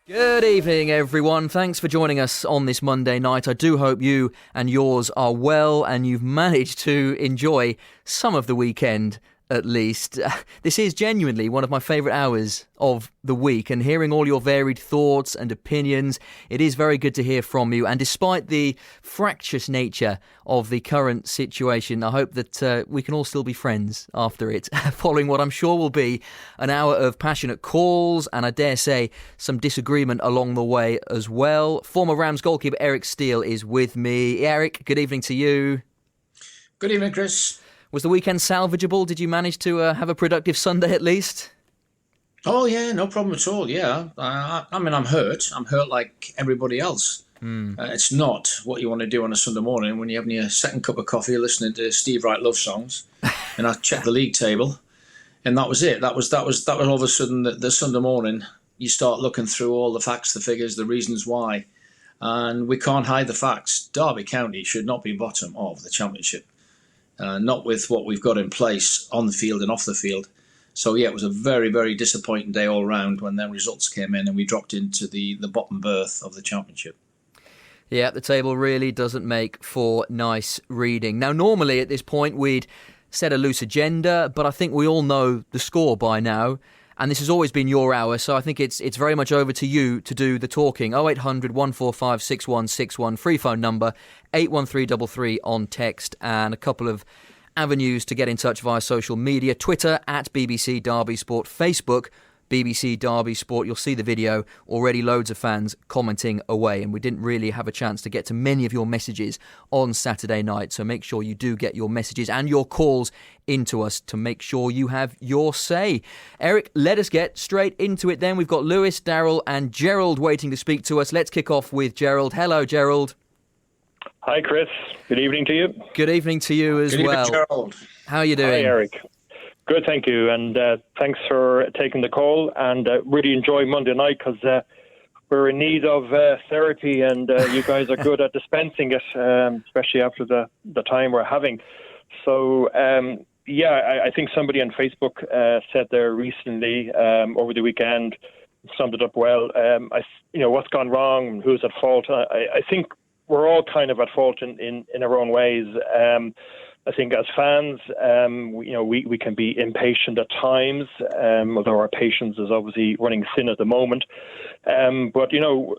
Good evening, everyone. Thanks for joining us on this Monday night. I do hope you and yours are well and you've managed to enjoy some of the weekend, at least. This is genuinely one of my favourite hours of the week, and hearing all your varied thoughts and opinions, it is very good to hear from you. And despite the fractious nature of the current situation, I hope that we can all still be friends after it, following what I'm sure will be an hour of passionate calls and, I dare say, some disagreement along the way as well. Former Rams goalkeeper Eric Steele is with me. Eric, good evening to you. Good evening, Chris. Was the weekend salvageable? Did you manage to have a productive Sunday at least? Oh, yeah, no problem at all, yeah. I mean, I'm hurt. I'm hurt like everybody else. It's not what you want to do on a Sunday morning when you're having your second cup of coffee, listening to Steve Wright love songs. And I checked the league table, and that was it. That was all of a sudden the Sunday morning. You start looking through all the facts, the figures, the reasons why. And we can't hide the facts. Derby County should not be bottom of the Championship. Not with what we've got in place on the field and off the field. So, yeah, it was a very, very disappointing day all round when their results came in and we dropped into the bottom berth of the Championship. Yeah, the table really doesn't make for nice reading. Now, normally at this point we'd set a loose agenda, but I think we all know the score by now. And this has always been your hour, so I think it's very much over to you to do the talking. 0800 145 6161, free phone number, 81333 on text, and a couple of avenues to get in touch via social media. Twitter, at BBC Derby Sport. Facebook, BBC Derby Sport. You'll see the video. Already loads of fans commenting away, and we didn't really have a chance to get to many of your messages on Saturday night, so make sure you do get your messages and your calls into us to make sure you have your say. Eric, let us get straight into it then. We've got Lewis, Daryl and Gerald waiting to speak to us. Let's kick off with Gerald. Hello, Gerald. Hi, Chris. Good evening to you. Good evening to you as Good well. evening, Gerald. How are you doing? Hi, Eric. Good, thank you. And thanks for taking the call. And really enjoy Monday night because we're in need of therapy, and you guys are good at dispensing it, especially after the time we're having. So, I think somebody on Facebook said there recently over the weekend, summed it up well. What's gone wrong, who's at fault? I think we're all kind of at fault in our own ways. I think as fans, we can be impatient at times, although our patience is obviously running thin at the moment. But,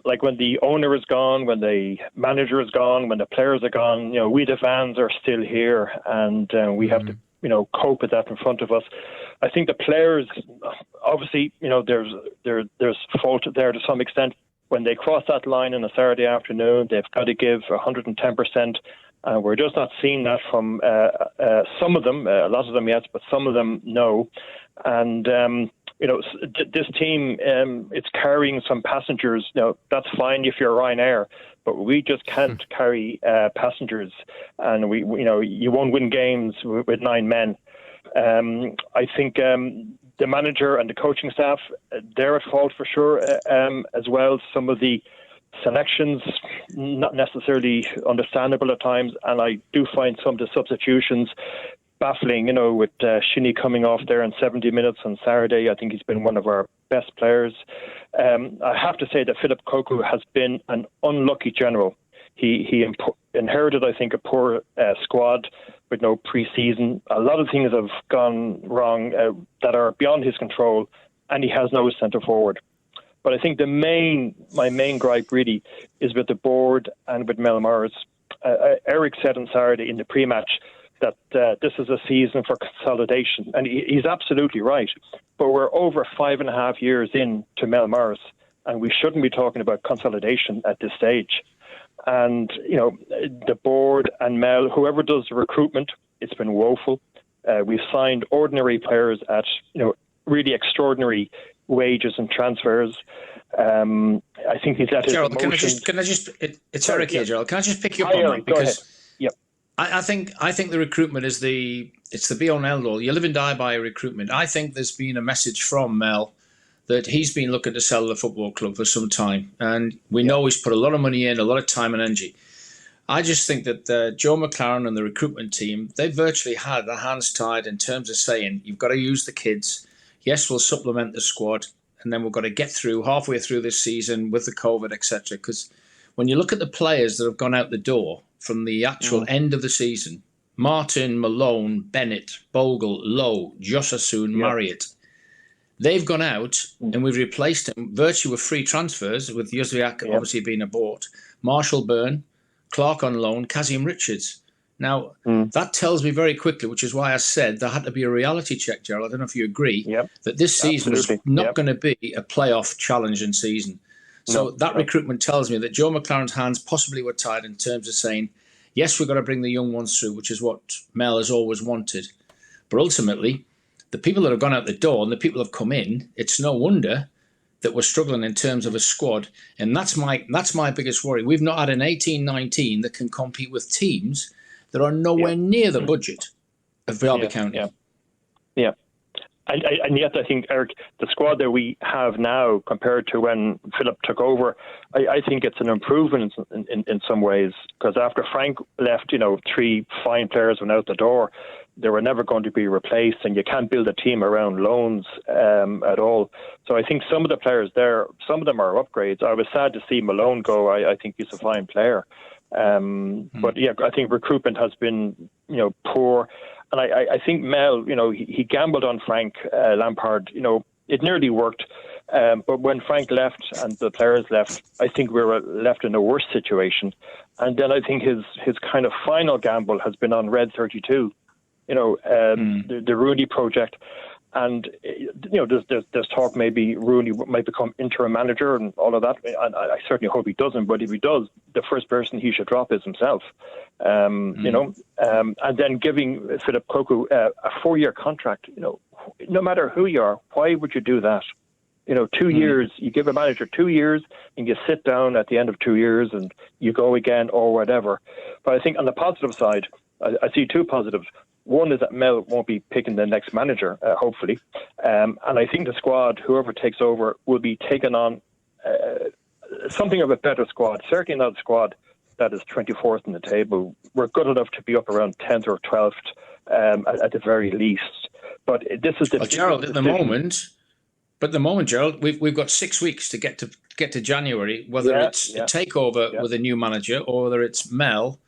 like when the owner is gone, when the manager is gone, when the players are gone, we the fans are still here, and we have to, cope with that in front of us. I think the players, obviously, there's fault there to some extent. When they cross that line on a Saturday afternoon, they've got to give 110%. We're just not seeing that from some of them, a lot of them, yes, but some of them, no. And, this team, it's carrying some passengers. Now, that's fine if you're Ryanair, but we just can't carry passengers. And, you won't win games with 9 men. I think the manager and the coaching staff, they're at fault for sure, as well. Some of the selections not necessarily understandable at times, and I do find some of the substitutions baffling, with Shinnie coming off there in 70 minutes on Saturday. I think he's been one of our best players. I have to say that Phillip Cocu has been an unlucky general. He inherited, I think, a poor squad with no pre-season. A lot of things have gone wrong that are beyond his control, and he has no centre forward. But I think my main gripe really is with the board and with Mel Morris. Eric said on Saturday in the pre-match that this is a season for consolidation, and he's absolutely right. But we're over 5.5 years in to Mel Morris, and we shouldn't be talking about consolidation at this stage. And, the board and Mel, whoever does the recruitment, it's been woeful. We've signed ordinary players at, really extraordinary wages and transfers. I think he's let his Gerald, emotions... it's Eric here, Gerald. Can I just pick you up Hi, on Eric, that? Because go ahead. Yep. I think the recruitment is the be-all and end-all. You live and die by recruitment. I think there's been a message from Mel that he's been looking to sell the football club for some time. And we know he's put a lot of money in, a lot of time and energy. I just think that Joe McLaren and the recruitment team, they virtually had their hands tied in terms of saying, you've got to use the kids. Yes, we'll supplement the squad. and then we've got to get through halfway through this season with the COVID, etc. Because when you look at the players that have gone out the door from the actual end of the season, Martin, Malone, Bennett, Bogle, Lowe, Josassoon, Marriott, they've gone out and we've replaced them virtually with free transfers, with Jozwiak obviously being a bought, Marshall Byrne, Clark on loan, Kazim Richards. Now, that tells me very quickly, which is why I said there had to be a reality check, Gerald. I don't know if you agree, that this season was not going to be a playoff challenging season. So that recruitment tells me that Joe McLaren's hands possibly were tied in terms of saying, yes, we've got to bring the young ones through, which is what Mel has always wanted. But ultimately, the people that have gone out the door and the people that have come in, it's no wonder that we're struggling in terms of a squad. And that's my biggest worry. We've not had an 18-19 that can compete with teams that are nowhere near the budget of Derby County. Yeah. And yet, I think, Eric, the squad that we have now compared to when Phillip took over, I think it's an improvement in some ways. Because after Frank left, 3 fine players went out the door. They were never going to be replaced, and you can't build a team around loans at all. So I think some of the players there, some of them are upgrades. I was sad to see Malone go. I think he's a fine player. But yeah, I think recruitment has been, poor. And I think Mel, he gambled on Frank Lampard. It nearly worked. But when Frank left and the players left, I think we were left in a worse situation. And then I think his kind of final gamble has been on Red 32, the Rooney project. And, there's talk maybe Rooney might become interim manager and all of that. And I certainly hope he doesn't. But if he does, the first person he should drop is himself. And then giving Phillip Cocu a 4-year contract, no matter who you are, why would you do that? 2 years, you give a manager 2 years and you sit down at the end of 2 years and you go again or whatever. But I think on the positive side, I see 2 positives. One is that Mel won't be picking the next manager, hopefully. And I think the squad, whoever takes over, will be taking on something of a better squad. Certainly not a squad that is 24th in the table. We're good enough to be up around 10th or 12th at the very least. But this is the Gerald, at the moment, Gerald, we've got 6 weeks to get to January, whether it's a takeover with a new manager or whether it's Mel.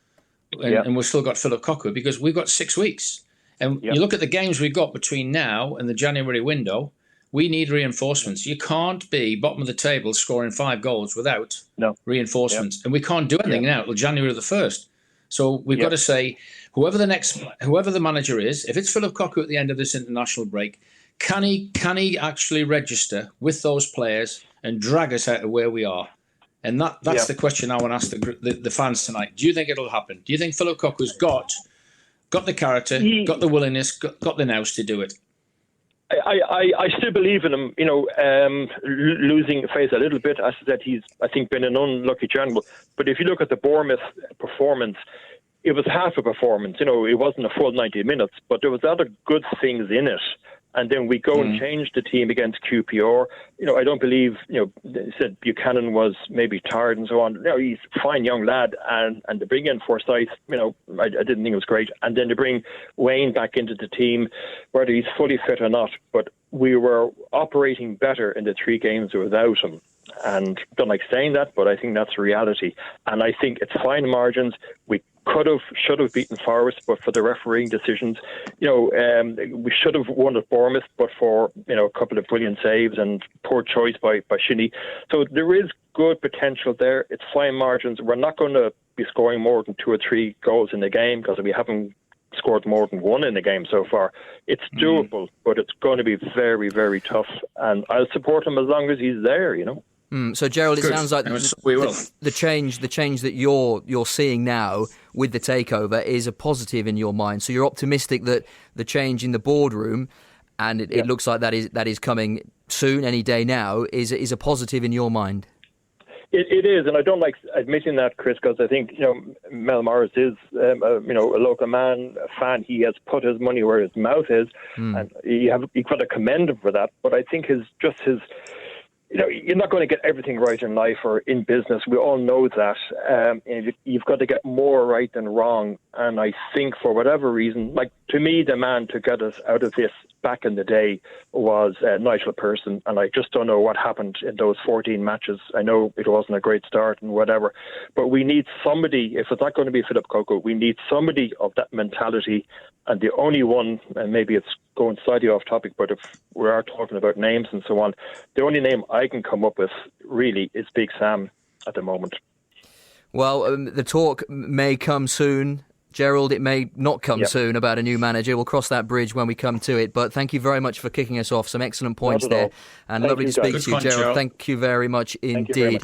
And we've still got Phillip Cocu because we've got 6 weeks. And you look at the games we've got between now and the January window, we need reinforcements. You can't be bottom of the table scoring 5 goals without reinforcements. And we can't do anything now till January the 1st. So we've got to say, whoever the manager is, if it's Phillip Cocu at the end of this international break, can he actually register with those players and drag us out of where we are? And that's the question I want to ask the fans tonight. Do you think it'll happen? Do you think Phillip Cocu's got the character, got the willingness, got the nous to do it? I still believe in him. Losing face a little bit, as I said, he's, I think, been an unlucky general. But if you look at the Bournemouth performance, it was half a performance. It wasn't a full 90 minutes, but there was other good things in it. And then we go and change the team against QPR. I don't believe, they said Buchanan was maybe tired and so on. He's a fine young lad. And to bring in Forsyth, I didn't think it was great. And then to bring Wayne back into the team, whether he's fully fit or not. But we were operating better in the 3 games without him. And don't like saying that, but I think that's reality. And I think it's fine margins. We should have beaten Forest, but for the refereeing decisions, we should have won at Bournemouth, but for a couple of brilliant saves and poor choice by Shinnie. So there is good potential there. It's fine margins. We're not going to be scoring more than 2 or 3 goals in the game because we haven't scored more than 1 in the game so far. It's doable, but it's going to be very, very tough. And I'll support him as long as he's there. So Gerald, it sounds like the change that you're seeing now with the takeover is a positive in your mind. So you're optimistic that the change in the boardroom, and it looks like that is coming soon, any day now, is a positive in your mind. It is, and I don't like admitting that, Chris, because I think Mel Morris is a local man, a fan. He has put his money where his mouth is, and you've got to commend him for that. But I think his you're not going to get everything right in life or in business. We all know that. And you've got to get more right than wrong. And I think for whatever reason, to me, the man to get us out of this back in the day was Nigel Pearson, and I just don't know what happened in those 14 matches. I know it wasn't a great start and whatever, but we need somebody, if it's not going to be Phillip Cocu, we need somebody of that mentality. And the only one, and maybe it's going slightly off topic, but if we are talking about names and so on, the only name I can come up with really is Big Sam at the moment. Well, the talk may come soon, Gerald. It may not come soon about a new manager. We'll cross that bridge when we come to it. But thank you very much for kicking us off. Some excellent points there. And lovely to speak to you, Gerald. Thank you very much indeed.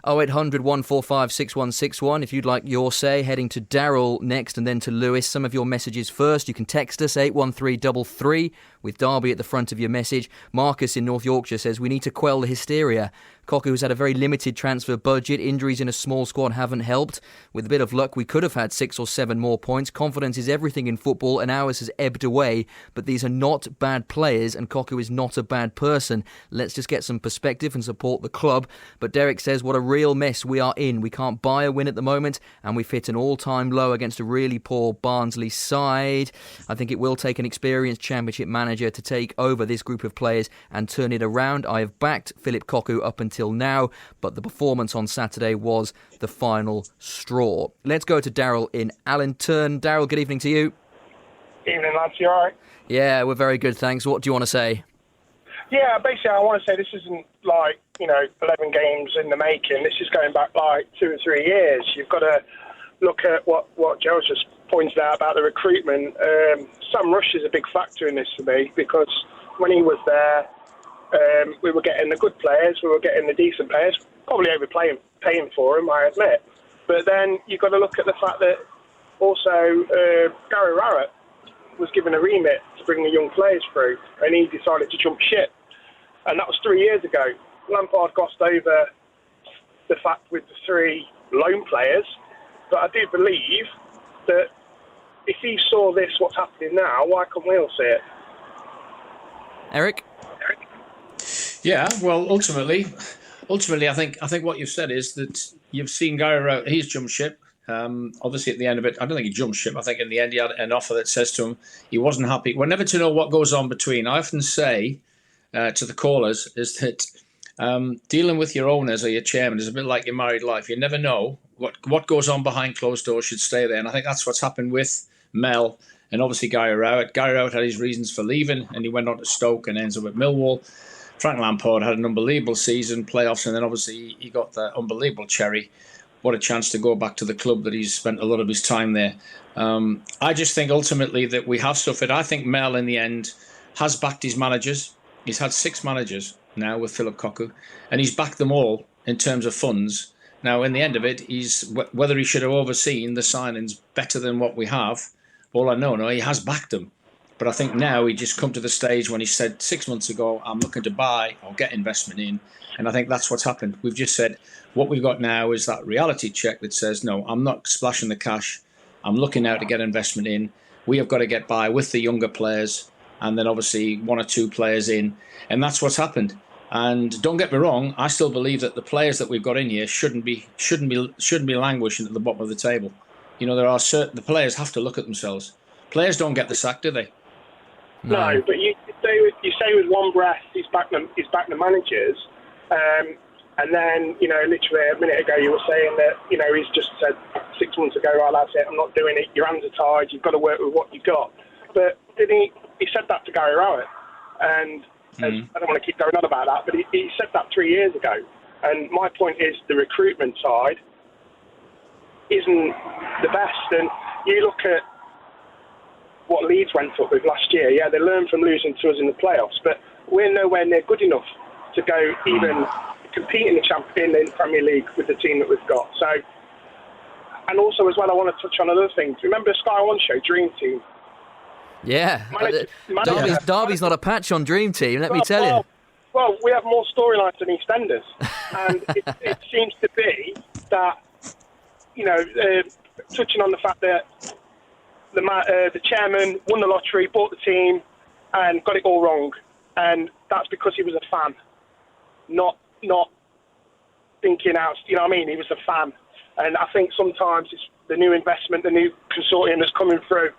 0800 145 6161 if you'd like your say. Heading to Daryl next and then to Lewis. Some of your messages first. You can text us 81333 with Derby at the front of your message. Marcus in North Yorkshire says we need to quell the hysteria. Cocu has had a very limited transfer budget. Injuries in a small squad haven't helped. With a bit of luck, we could have had 6 or 7 more points. Confidence is everything in football, and ours has ebbed away. But these are not bad players, and Cocu is not a bad person. Let's just get some perspective and support the club. But Derek says, what a real mess we are in. We can't buy a win at the moment, and we've hit an all-time low against a really poor Barnsley side. I think it will take an experienced Championship manager to take over this group of players and turn it around. I have backed Phillip Cocu up until now, but the performance on Saturday was the final straw. Let's go to Daryl in Allington. Daryl, good evening to you. Evening, lads. You all right? Yeah, we're very good, thanks. What do you want to say? Yeah, basically, I want to say this isn't 11 games in the making. This is going back 2 or 3 years. You've got to look at what Joe just pointed out about the recruitment. Sam Rush is a big factor in this for me, because when he was there, we were getting the good players, we were getting the decent players, probably paying for them, I admit. But then you've got to look at the fact that also Gary Rowett was given a remit to bring the young players through, and he decided to jump ship. And that was 3 years ago. Lampard glossed over the fact with the 3 loan players, but I do believe that if he saw this, what's happening now, why can't we all see it? Eric? Yeah, well, ultimately, I think what you've said is that you've seen Gary Rowett. He's jumped ship. Obviously, at the end of it, I don't think he jumped ship. I think in the end, he had an offer that says to him he wasn't happy. We're never to know what goes on between. I often say to the callers is that dealing with your owners or your chairman is a bit like your married life. You never know what goes on behind closed doors should stay there. And I think that's what's happened with Mel and obviously Gary Rowett. Gary Rowett had his reasons for leaving, and he went on to Stoke and ends up at Millwall. Frank Lampard had an unbelievable season, playoffs, and then obviously he got that unbelievable cherry. What a chance to go back to the club that he's spent a lot of his time there. I just think ultimately that we have suffered. I think Mel, in the end, has backed his managers. He's had 6 managers now with Phillip Cocu, and he's backed them all in terms of funds. Now, in the end of it, whether he should have overseen the signings better than what we have, all I know, he has backed them. But I think now he just come to the stage when he said 6 months ago, I'm looking to buy or get investment in. And I think that's what's happened. We've just said what we've got now is that reality check that says, no, I'm not splashing the cash. I'm looking now to get investment in. We have got to get by with the younger players and then obviously 1 or 2 players in. And that's what's happened. And don't get me wrong, I still believe that the players that we've got in here shouldn't be languishing at the bottom of the table. The players have to look at themselves. Players don't get the sack, do they? No, but you say with one breath he's back the managers, and then literally a minute ago you were saying that he's just said 6 months ago, right, that's it, I'm not doing it. Your hands are tied. You've got to work with what you got. But didn't he said that to Gary Rowett, and I don't want to keep going on about that, but he said that 3 years ago. And my point is the recruitment side isn't the best, and you look at what Leeds went up with last year. Yeah, they learned from losing to us in the playoffs, but we're nowhere near good enough to go even compete in the Premier League with the team that we've got. So, and also as well, I want to touch on another thing. Remember Sky One show, Dream Team? Yeah, Derby's not a patch on Dream Team. Let me tell you. Well, we have more storylines than EastEnders, and it seems to be that touching on the fact that the chairman won the lottery, bought the team, and got it all wrong. And that's because he was a fan, not thinking out. You know what I mean? He was a fan. And I think sometimes it's the new investment, the new consortium that's coming through.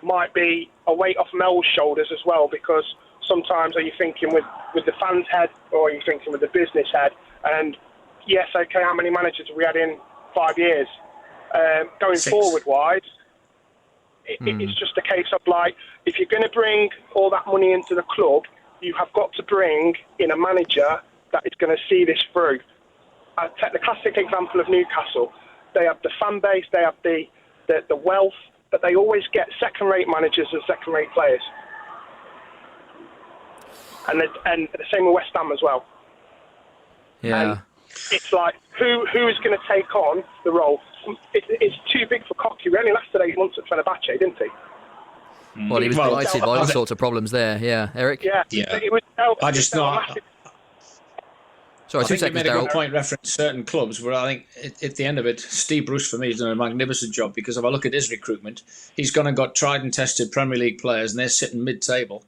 might be a weight off Mel's shoulders as well, because sometimes are you thinking with the fans' head or are you thinking with the business head? And yes, okay, how many managers have we had in 5 years? Going 6. forward-wise, it's just a case of like, if you're going to bring all that money into the club, you have got to bring in a manager that is going to see this through. I'll take the classic example of Newcastle. They have the fan base, they have the wealth, but they always get second-rate managers and second-rate players. And the same with West Ham as well. Yeah. And it's like, who is going to take on the role? It's too big for Cocu. He only lasted 8 months at Fenerbahce, didn't he? Well, he was blighted by all sorts of problems there. Yeah, Eric? Yeah. It was, I just thought... Sorry, I 2 think seconds, you made a Daryl. good point referencing certain clubs where I think at the end of it, Steve Bruce for me has done a magnificent job, because if I look at his recruitment, he's gone and got tried and tested Premier League players and they're sitting mid-table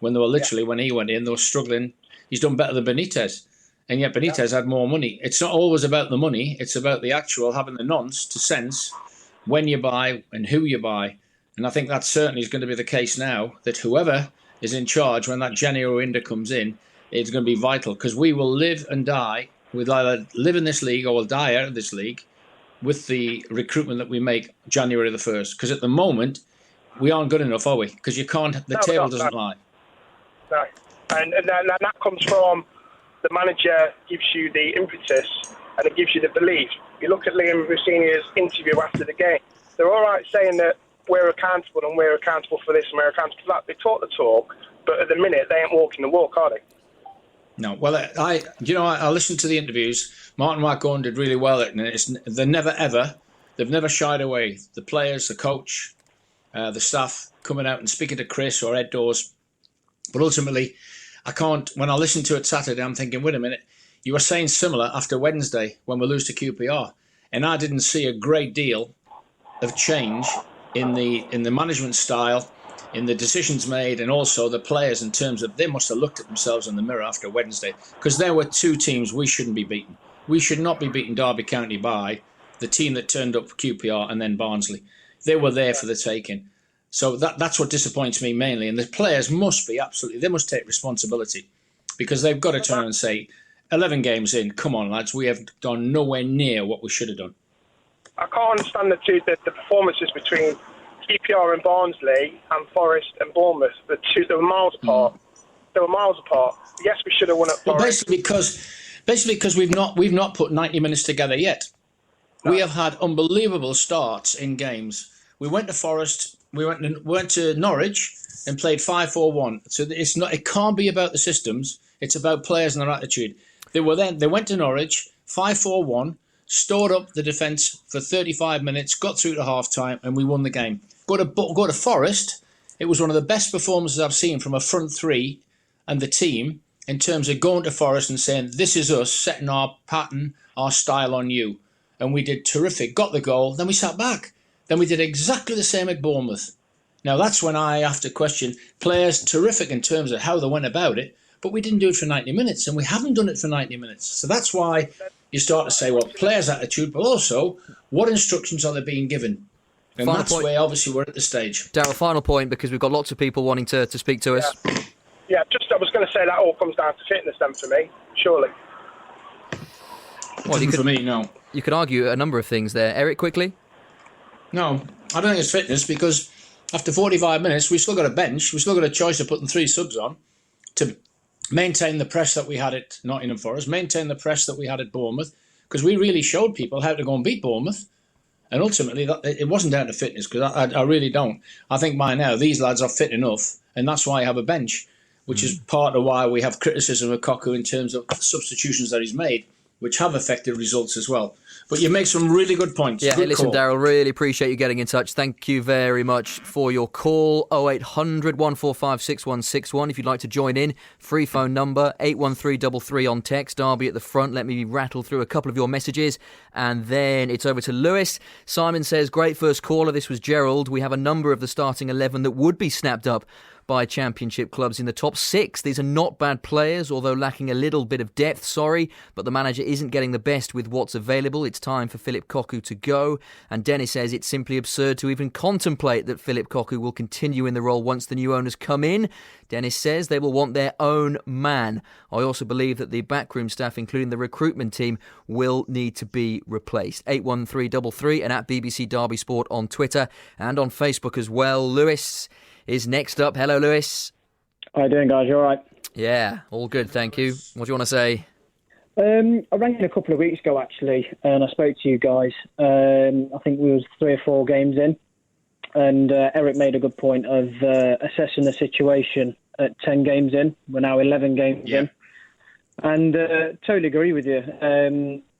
when they were literally, when he went in, they were struggling. He's done better than Benitez. And yet Benitez had more money. It's not always about the money. It's about the actual having the nonce to sense when you buy and who you buy. And I think that certainly is going to be the case now, that whoever is in charge when that January window comes in, it's going to be vital, because we will live and die. We'll either live in this league or we'll die out of this league with the recruitment that we make January the 1st. Because at the moment, we aren't good enough, are we? Because you can't, the table doesn't lie. No. And that comes from the manager gives you the impetus and it gives you the belief. You look at Liam Rossini's interview after the game. They're all right saying that we're accountable and we're accountable for this and we're accountable for that. They talk the talk, but at the minute they ain't walking the walk, are they? No, well, I listened to the interviews. Martin Marcon did really well at it. They've never shied away. The players, the coach, the staff coming out and speaking to Chris or Ed Dawes. But ultimately, when I listened to it Saturday, I'm thinking, wait a minute, you were saying similar after Wednesday when we lose to QPR. And I didn't see a great deal of change in the management style, in the decisions made, and also the players, in terms of they must have looked at themselves in the mirror after Wednesday, because there were 2 teams we shouldn't be beaten. We should not be beating Derby County by the team that turned up for QPR and then Barnsley. They were there for the taking. So that's what disappoints me mainly. And the players must take responsibility, because they've got to turn and say, 11 games in, come on lads, we have done nowhere near what we should have done. I can't understand the performances between QPR and Barnsley and Forest and Bournemouth. They were miles apart. They were miles apart. Yes, we should have won at Forest. Well, basically because we've not put 90 minutes together yet. No. We have had unbelievable starts in games. We went to Forest, we went to Norwich and played 5-4-1. So it can't be about the systems. It's about players and their attitude. They went to Norwich 5-4-1. Stored up the defence for 35 minutes, got through to half-time, and we won the game. Go to Forest, it was one of the best performances I've seen from a front three and the team in terms of going to Forest and saying, this is us, setting our pattern, our style on you. And we did terrific, got the goal, then we sat back. Then we did exactly the same at Bournemouth. Now, that's when I have to question players, terrific in terms of how they went about it, but we didn't do it for 90 minutes, and we haven't done it for 90 minutes. So that's why you start to say, well, players' attitude, but also what instructions are they being given? And that's where obviously we're at the stage. Daryl, final point, because we've got lots of people wanting to speak to us. Yeah, I was going to say that all comes down to fitness then for me, surely. Well, for me, no. You could argue a number of things there. Eric, quickly? No, I don't think it's fitness, because after 45 minutes, we've still got a bench. We've still got a choice of putting 3 subs on to maintain the press that we had at Nottingham Forest, maintain the press that we had at Bournemouth, because we really showed people how to go and beat Bournemouth. And ultimately, it wasn't down to fitness, because I really don't. I think by now, these lads are fit enough, and that's why I have a bench, which is part of why we have criticism of Cocu in terms of substitutions that he's made, which have affected results as well. But you make some really good points. Yeah, good listen, call. Daryl, really appreciate you getting in touch. Thank you very much for your call. 0800 145 6161. If you'd like to join in, free phone number 81333 on text. Derby at the front. Let me rattle through a couple of your messages, and then it's over to Lewis. Simon says, great first caller. This was Gerald. We have a number of the starting 11 that would be snapped up by Championship clubs in the top 6. These are not bad players, although lacking a little bit of depth, sorry, but the manager isn't getting the best with what's available. It's time for Phillip Cocu to go, and Dennis says it's simply absurd to even contemplate that Phillip Cocu will continue in the role once the new owners come in. Dennis says they will want their own man. I also believe that the backroom staff, including the recruitment team, will need to be replaced. 81333 and at BBC Derby Sport on Twitter and on Facebook as well. Lewis is next up. Hello, Lewis. How you doing, guys? You all right? Yeah, all good, thank you. What do you want to say? I rang in a couple of weeks ago, actually, and I spoke to you guys. I think we was 3 or 4 games in, and Eric made a good point of assessing the situation at 10 games in. We're now 11 games in. And totally agree with you.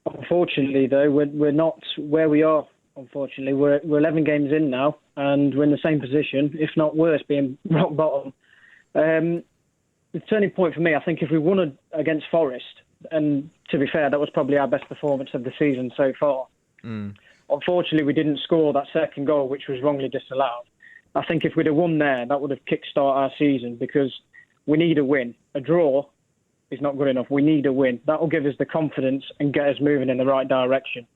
Unfortunately, though, we're not where we are. Unfortunately, we're 11 games in now, and we're in the same position, if not worse, being rock bottom. The turning point for me, I think, if we won against Forest, and to be fair, that was probably our best performance of the season so far. Unfortunately, we didn't score that second goal, which was wrongly disallowed. I think if we'd have won there, that would have kick-started our season, because we need a win. A draw is not good enough. We need a win. That will give us the confidence and get us moving in the right direction.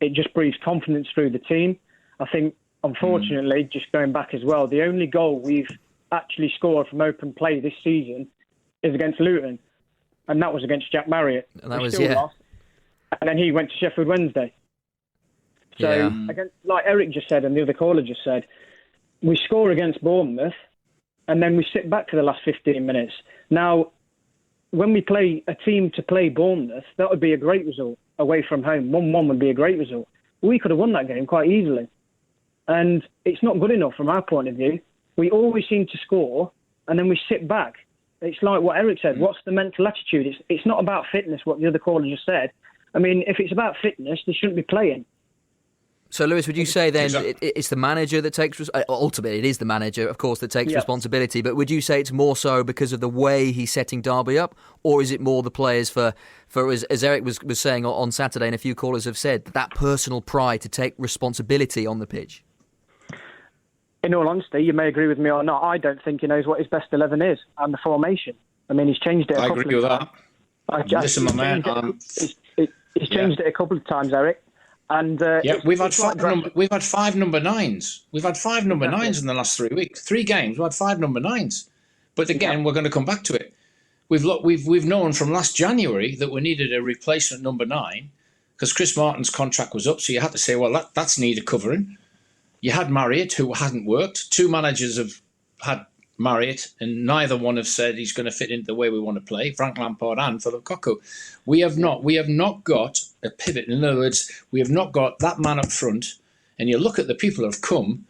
It just breathes confidence through the team. I think, unfortunately, just going back as well, the only goal we've actually scored from open play this season is against Luton, and that was against Jack Marriott. And that was, lost. And then he went to Sheffield Wednesday. So, again, like Eric just said and the other caller just said, we score against Bournemouth, and then we sit back for the last 15 minutes. Now, when we play a team to play Bournemouth, that would be a great result away from home. 1-1 would be a great result. We could have won that game quite easily. And it's not good enough from our point of view. We always seem to score, and then we sit back. It's like what Eric said. What's the mental attitude? It's not about fitness, what the other caller just said. I mean, if it's about fitness, they shouldn't be playing. So, Lewis, would you say then it's the manager that takes... Ultimately, it is the manager, of course, that takes responsibility. But would you say it's more so because of the way he's setting Derby up? Or is it more the players for as Eric was saying on Saturday, and a few callers have said, that personal pride to take responsibility on the pitch? In all honesty, you may agree with me or not, I don't think he knows what his best 11 is and the formation. I mean, he's changed it a couple of times. I agree with that. Listen, my man. He's changed it a couple of times, Eric. And we've had 5 number 9s. We've had 5 number 9s in the last 3 weeks. 3 games, we've had 5 number 9s. But again, we're going to come back to it. We've known from last January that we needed a replacement number 9 because Chris Martin's contract was up. So you had to say, well, that's needed covering. You had Marriott, who hadn't worked. 2 managers have had Marriott, and neither one have said he's going to fit into the way we want to play. Frank Lampard and Phillip Cocu. We have not got a pivot. In other words, we have not got that man up front. And you look at the people who have come,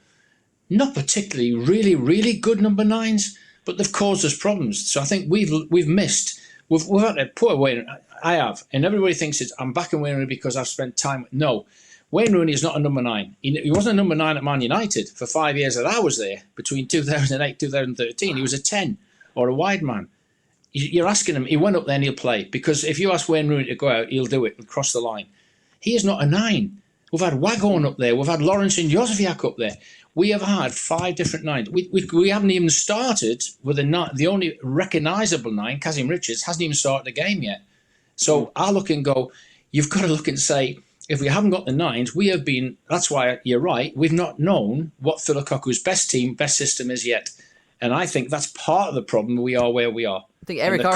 not particularly really, really good number 9s, but they've caused us problems. So I think we've missed. We've had a poor Wayne. I have, and everybody thinks I'm backing Wayne Rooney because I've spent time. No. Wayne Rooney is not a number 9. He wasn't a number 9 at Man United for 5 years that I was there, between 2008 and 2013. He was a 10 or a wide man. You're asking him, he went up there and he'll play. Because if you ask Wayne Rooney to go out, he'll do it and cross the line. He is not a 9. We've had Waghorn up there. We've had Lawrence and Jozoviak up there. We have had 5 different 9s. We haven't even started with the only recognisable 9, Kazim Richards, hasn't even started the game yet. So I look and go, you've got to look and say, if we haven't got the 9s, we have been, that's why you're right, we've not known what Phillip Cocu's best team, best system is yet. And I think that's part of the problem. We are where we are. I think, Eric, I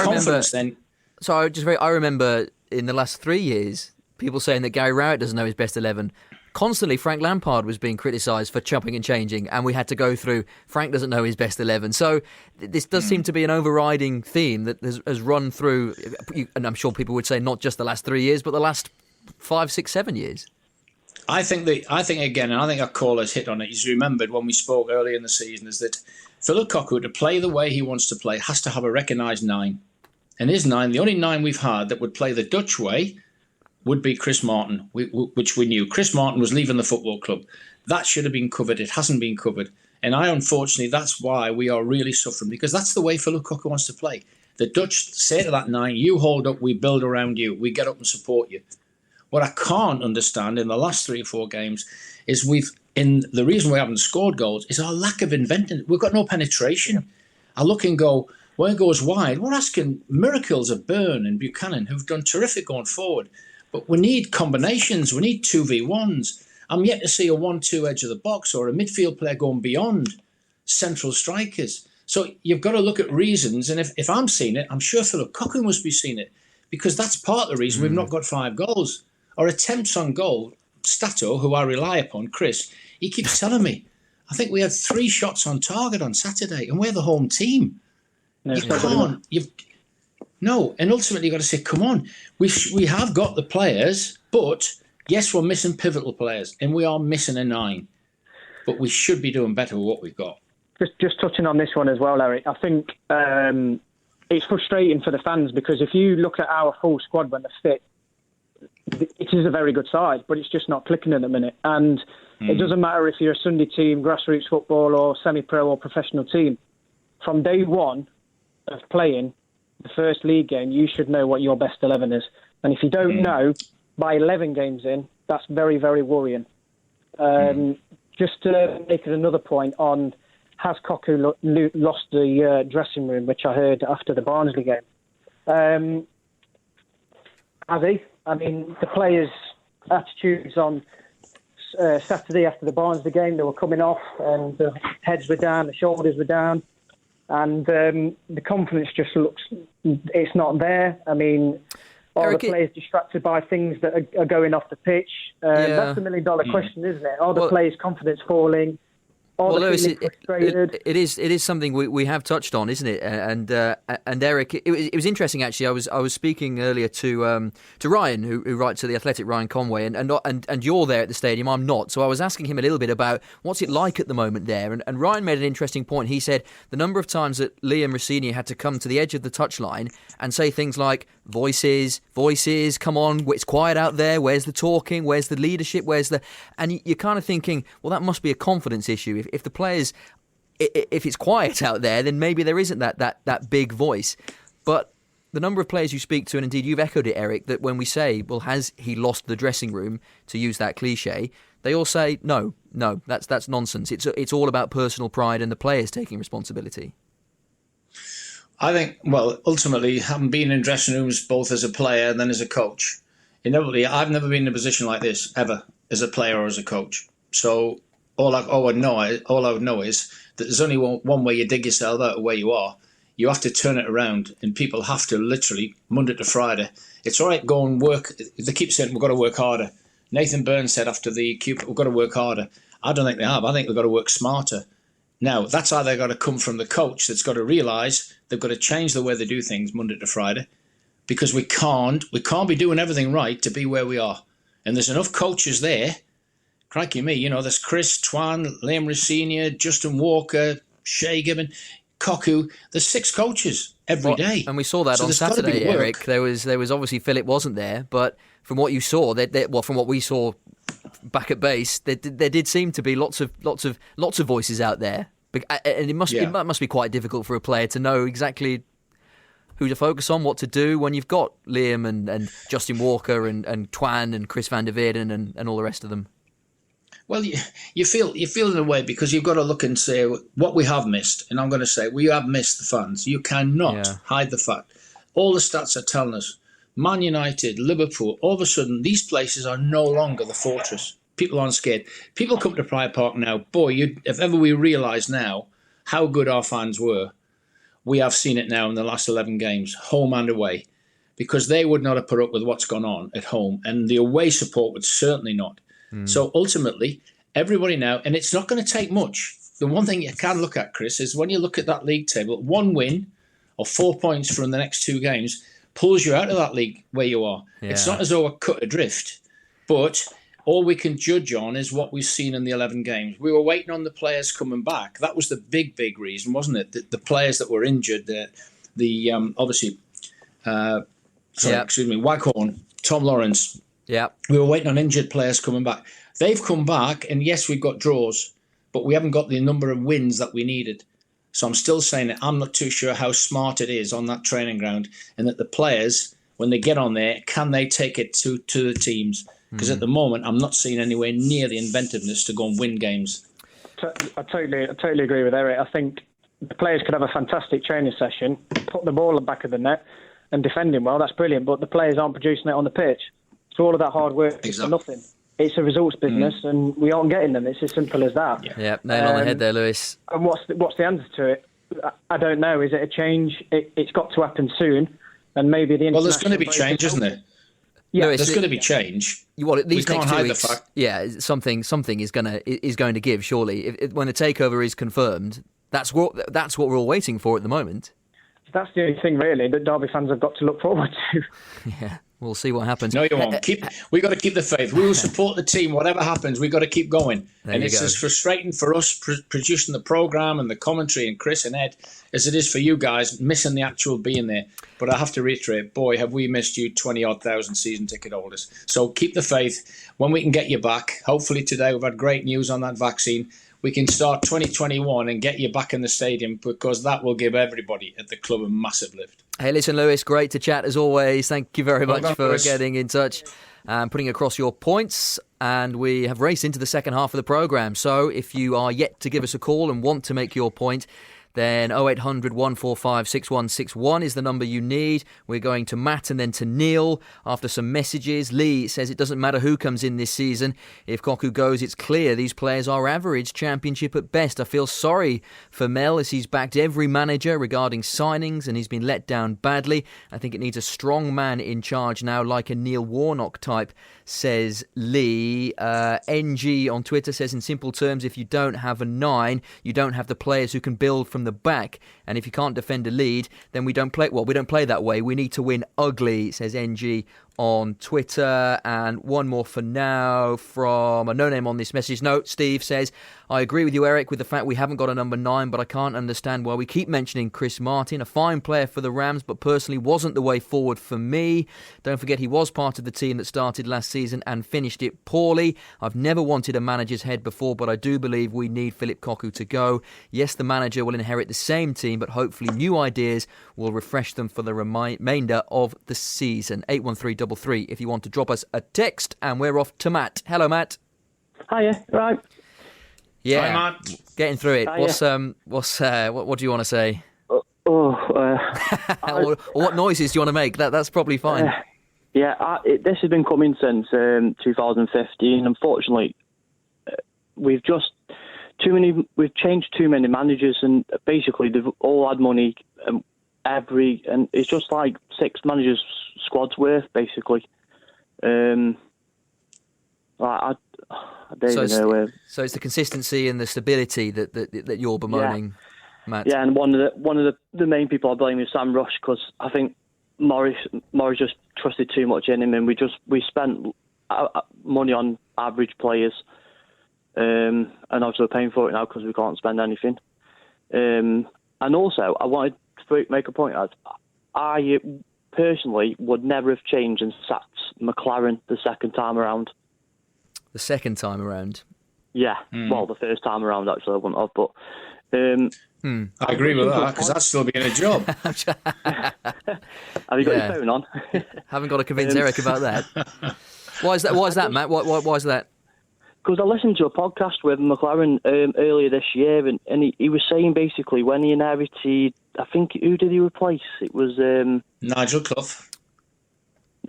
remember in the last 3 years, people saying that Gary Rowett doesn't know his best 11. Constantly, Frank Lampard was being criticised for chopping and changing, and we had to go through, Frank doesn't know his best 11. So this does seem to be an overriding theme that has run through, and I'm sure people would say not just the last 3 years, but the last 5, 6, 7 years. I think again, and I think our callers hit on it. He's remembered when we spoke earlier in the season, is that Phillip Cocu, to play the way he wants to play, has to have a recognised 9. And his 9, the only 9 we've had that would play the Dutch way, would be Chris Martin, which we knew. Chris Martin was leaving the football club. That should have been covered. It hasn't been covered. And unfortunately, that's why we are really suffering, because that's the way Phillip Cocu wants to play. The Dutch say to that 9, you hold up, we build around you, we get up and support you. What I can't understand in the last 3 or 4 games is we've And the reason we haven't scored goals is our lack of inventing. We've got no penetration. I look and go, when it goes wide, we're asking miracles of Byrne and Buchanan, who've done terrific going forward. But we need combinations. We need 2v1s. I'm yet to see a 1-2 edge of the box or a midfield player going beyond central strikers. So you've got to look at reasons. And if I'm seeing it, I'm sure Phillip Cocu must be seeing it, because that's part of the reason we've not got 5 goals. Our attempts on goal, Stato, who I rely upon, Chris, he keeps telling me, I think we had 3 shots on target on Saturday, and we're the home team. No, You can't. And ultimately you've got to say, come on, we have got the players, but yes, we're missing pivotal players, and we are missing a 9. But we should be doing better with what we've got. Just touching on this one as well, Eric, I think it's frustrating for the fans, because if you look at our full squad when they're fit, it is a very good side, but it's just not clicking at the minute. And it doesn't matter if you're a Sunday team, grassroots football, or semi-pro or professional team. From day one of playing the first league game, you should know what your best 11 is. And if you don't know by 11 games in, that's very, very worrying. Just to make it another point on, has Cocu lost the dressing room, which I heard after the Barnsley game. Has he? I mean, the players' attitudes on Saturday after the Barnsley game, they were coming off and the heads were down, the shoulders were down, and the confidence just looks, it's not there. I mean, are the players distracted by things that are going off the pitch? That's the $1 million question, isn't it? Are the players' confidence falling? Well, Lewis, it is something we have touched on, isn't it? And Eric, it was interesting actually. I was speaking earlier to Ryan, who writes at The Athletic, Ryan Conway, and you're there at the stadium. I'm not, so I was asking him a little bit about what's it like at the moment there. And Ryan made an interesting point. He said the number of times that Liam Rossini had to come to the edge of the touchline and say things like voices, come on, it's quiet out there. Where's the talking? Where's the leadership? And you're kind of thinking, well, that must be a confidence issue. If the players, if it's quiet out there, then maybe there isn't that big voice. But the number of players you speak to, and indeed you've echoed it, Eric, that when we say, well, has he lost the dressing room, to use that cliche, they all say, no, that's nonsense. It's all about personal pride and the players taking responsibility. I think, well, ultimately, having been in dressing rooms both as a player and then as a coach, inevitably, I've never been in a position like this, ever, as a player or as a coach. So all I would know is that there's only one way you dig yourself out of where you are. You have to turn it around, and people have to literally, Monday to Friday. It's all right, go and work. They keep saying, we've got to work harder. Nathan Byrne said after the Cupid, we've got to work harder. I don't think they have. I think they've got to work smarter. Now, that's either got to come from the coach that's got to realise they've got to change the way they do things Monday to Friday, because we can't be doing everything right to be where we are. And there's enough coaches there. Crikey me, there's Chris, Twan, Liam Rossini, Justin Walker, Shea Gibbon, Cocu. There's 6 coaches every day. And we saw that on Saturday, Eric. There was obviously Phillip wasn't there, but from what you saw, from what we saw back at base, there did seem to be lots of voices out there, and it must be quite difficult for a player to know exactly who to focus on, what to do when you've got Liam and Justin Walker and Twan and Chris van der Veerden and all the rest of them. Well, you feel in a way, because you've got to look and say what we have missed, and I'm going to say we have missed the fans. You cannot hide the fact. All the stats are telling us. Man United, Liverpool, all of a sudden, these places are no longer the fortress. People aren't scared. People come to Pride Park now. Boy, if ever we realise now how good our fans were, we have seen it now in the last 11 games, home and away, because they would not have put up with what's gone on at home, and the away support would certainly not. So ultimately, everybody now, and it's not going to take much. The one thing you can look at, Chris, is when you look at that league table, 1 win or 4 points from the next 2 games pulls you out of that league where you are. Yeah. It's not as though we're cut adrift, but all we can judge on is what we've seen in the 11 games. We were waiting on the players coming back. That was the big reason, wasn't it? The players that were injured, Waghorn, Tom Lawrence. Yeah, we were waiting on injured players coming back. They've come back, and yes, we've got draws, but we haven't got the number of wins that we needed. So I'm still saying that I'm not too sure how smart it is on that training ground, and that the players, when they get on there, can they take it to the teams? Because at the moment, I'm not seeing anywhere near the inventiveness to go and win games. I totally agree with Eric. I think the players could have a fantastic training session, put the ball in the back of the net and defend him well. That's brilliant. But the players aren't producing it on the pitch. So all of that hard work is for nothing. It's a results business, and we aren't getting them. It's as simple as that. Yeah, nail on the head there, Lewis. And what's the answer to it? I don't know. Is it a change? It's got to happen soon, and maybe the. Well, there's going to be change, isn't there? Yeah, Lewis, there's going to be change. These we next can't 2 hide weeks, the fact. Yeah, something is going to give. Surely, when the takeover is confirmed, that's what we're all waiting for at the moment. That's the only thing really that Derby fans have got to look forward to. Yeah. We'll see what happens. No, you won't. We got to keep the faith. We will support the team, whatever happens. We got to keep going. And it's as frustrating for us producing the program and the commentary and Chris and Ed as it is for you guys missing the actual being there. But I have to reiterate, boy, have we missed you 20-odd thousand season ticket holders. So keep the faith. When we can get you back, hopefully today we've had great news on that vaccine. We can start 2021 and get you back in the stadium, because that will give everybody at the club a massive lift. Hey, listen, Lewis, great to chat as always. Thank you very much for Lewis. getting in touch and putting across your points. And we have raced into the second half of the programme. So if you are yet to give us a call and want to make your point, then 0800 145 6161 is the number you need. We're going to Matt and then to Neil after some messages. Lee says it doesn't matter who comes in this season. If Cocu goes, it's clear these players are average, championship at best. I feel sorry for Mel as he's backed every manager regarding signings and he's been let down badly. I think it needs a strong man in charge now, like a Neil Warnock type, says Lee. NG on Twitter says, in simple terms, if you don't have a 9, you don't have the players who can build from the back, and if you can't defend a lead, then we don't play that way. We need to win ugly, says NG on Twitter. And one more for now from a no name on this message note. Steve says, I agree with you, Eric, with the fact we haven't got a number 9, but I can't understand why we keep mentioning Chris Martin, a fine player for the Rams, but personally wasn't the way forward for me. Don't forget he was part of the team that started last season and finished it poorly. I've never wanted a manager's head before, but I do believe we need Phillip Cocu to go. Yes, the manager will inherit the same team, but hopefully new ideas will refresh them for the remainder of the season. 81333 if you want to drop us a text, and we're off to Matt. Hello, Matt. Hiya, right. Yeah, Hi, Matt. Getting through it. Hiya. What do you want to say? Or what noises do you want to make? That's probably fine. This has been coming since 2015. Unfortunately, we've changed too many managers, and basically they've all had money. And it's just like 6 managers' squads worth, basically. I don't even know where. So it's the consistency and the stability that you're bemoaning, Matt. Yeah, and one of the main people I blame is Sam Rush, because I think Morris just trusted too much in him, and we spent money on average players, and obviously we're paying for it now because we can't spend anything. And also, I wanted to make a point as I personally would never have changed and sacked McLaren the second time around. The second time around? Yeah, well, the first time around actually I wouldn't have, but I agree with that, because that's still being a job. Have you got your phone on? Haven't got to convince Eric about that. Why is that, Matt? Why is that? Because I listened to a podcast with McLaren earlier this year, and he was saying basically when he inherited, I think, who did he replace? It was Nigel Clough.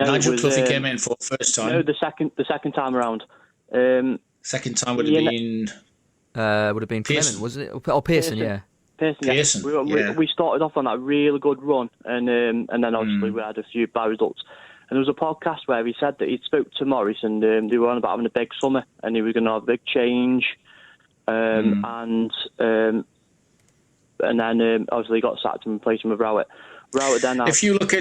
No, Nigel Clough he came in for first time. No, the second time around. Second time would have been Pearson. Clement, wasn't it? Oh, Pearson, yeah. Pearson. We started off on that really good run, and then obviously we had a few bad results. And there was a podcast where he said that he'd spoke to Morris, and they were on about having a big summer, and he was going to have a big change, and then obviously he got sacked and replaced him with Rowett. Rowett then. If you look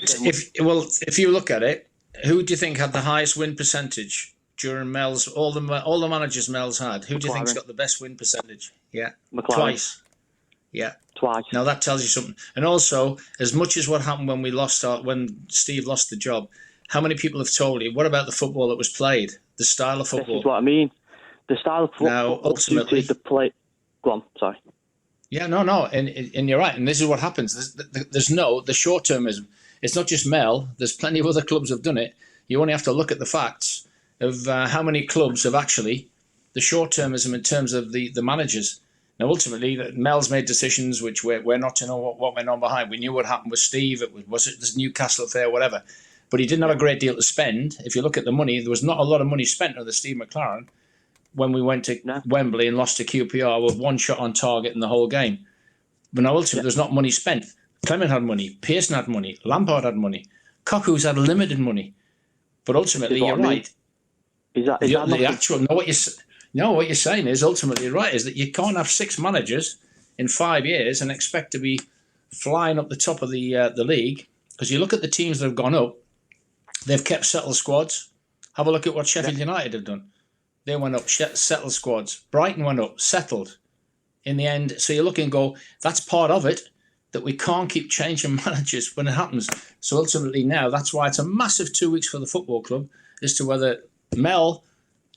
at it, who do you think had the highest win percentage during Mel's all the managers Mel's had? Who do you think's got the best win percentage? Yeah, McLaren. Twice. Yeah, twice. Now that tells you something. And also, as much as what happened when when Steve lost the job, how many people have told you? What about the football that was played? The style of football. This is what I mean. The style of football. Now, ultimately, the play. Go on. Sorry. Yeah, no, and you're right. And this is what happens. There's the short termism. It's not just Mel. There's plenty of other clubs have done it. You only have to look at the facts. of how many clubs have actually the short-termism in terms of the managers. Now, ultimately, Mel's made decisions which we're not to know what went on behind. We knew what happened with Steve. Was it this Newcastle affair, whatever. But he didn't have a great deal to spend. If you look at the money, there was not a lot of money spent on the Steve McLaren when we went to Wembley and lost to QPR with one shot on target in the whole game. But now, ultimately, there's not money spent. Clement had money. Pearson had money. Lampard had money. Cocu's had limited money. But ultimately, you're right. What you're saying is ultimately right, is that you can't have 6 managers in 5 years and expect to be flying up the top of the league. Because you look at the teams that have gone up, they've kept settled squads. Have a look at what Sheffield United have done. They went up, settled squads. Brighton went up, settled. In the end, so you look and go, that's part of it, that we can't keep changing managers when it happens. So ultimately now, that's why it's a massive 2 weeks for the football club as to whether Mel